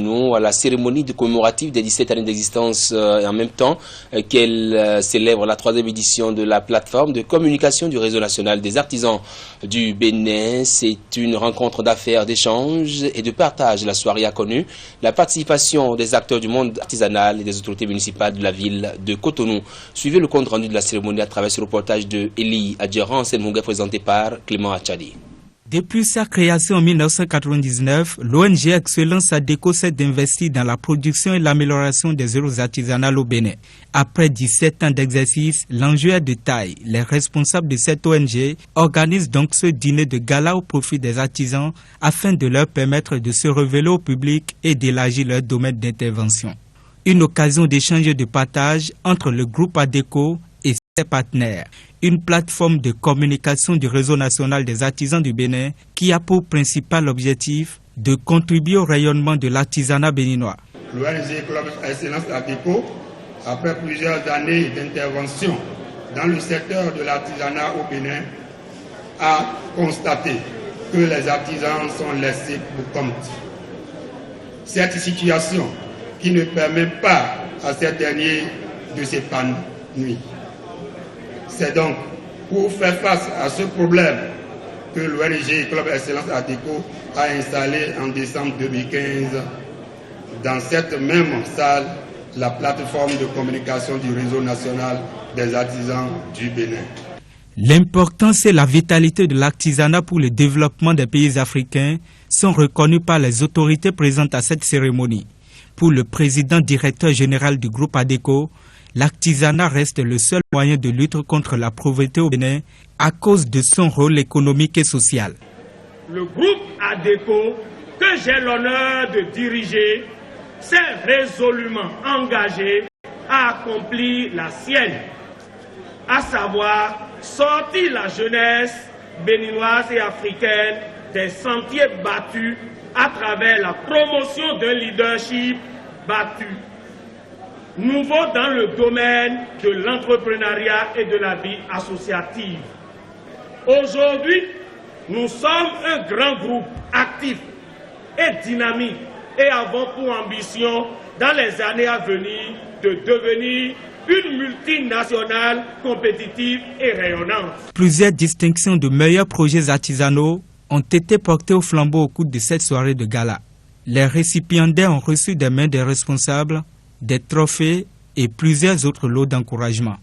Nous, à la cérémonie de commémorative des 17 années d'existence et en même temps qu'elle célèbre la 3e édition de la plateforme de communication du réseau national des artisans du Bénin. C'est une rencontre d'affaires, d'échanges et de partage. La soirée a connu la participation des acteurs du monde artisanal et des autorités municipales de la ville de Cotonou. Suivez le compte rendu de la cérémonie à travers ce reportage de Eli Adjaran, Senmunga, présenté par Clément Achadi. Depuis sa création en 1999, l'ONG Excellence ADECO s'est investie dans la production et l'amélioration des œuvres artisanales au Bénin. Après 17 ans d'exercice, l'enjeu est de taille. Les responsables de cette ONG organisent donc ce dîner de gala au profit des artisans afin de leur permettre de se révéler au public et d'élargir leur domaine d'intervention. Une occasion d'échange et de partage entre le groupe ADECO et ses partenaires. Une plateforme de communication du réseau national des artisans du Bénin qui a pour principal objectif de contribuer au rayonnement de l'artisanat béninois. L'ONG Club Excellence ADECO, après plusieurs années d'intervention dans le secteur de l'artisanat au Bénin, a constaté que les artisans sont laissés pour compte. Cette situation qui ne permet pas à ces derniers de s'épanouir. C'est donc pour faire face à ce problème que l'ONG Club Excellence ADECO a installé en décembre 2015 dans cette même salle la plateforme de communication du réseau national des artisans du Bénin. L'importance et la vitalité de l'artisanat pour le développement des pays africains sont reconnus par les autorités présentes à cette cérémonie. Pour le président directeur général du groupe ADECO, l'artisanat reste le seul moyen de lutte contre la pauvreté au Bénin à cause de son rôle économique et social. Le groupe ADECO, que j'ai l'honneur de diriger, s'est résolument engagé à accomplir la sienne, à savoir sortir la jeunesse béninoise et africaine des sentiers battus à travers la promotion d'un leadership battu. Nouveau dans le domaine de l'entrepreneuriat et de la vie associative. Aujourd'hui, nous sommes un grand groupe actif et dynamique et avons pour ambition, dans les années à venir, de devenir une multinationale compétitive et rayonnante. Plusieurs distinctions de meilleurs projets artisanaux ont été portées au flambeau au cours de cette soirée de gala. Les récipiendaires ont reçu des mains des responsables des trophées et plusieurs autres lots d'encouragement.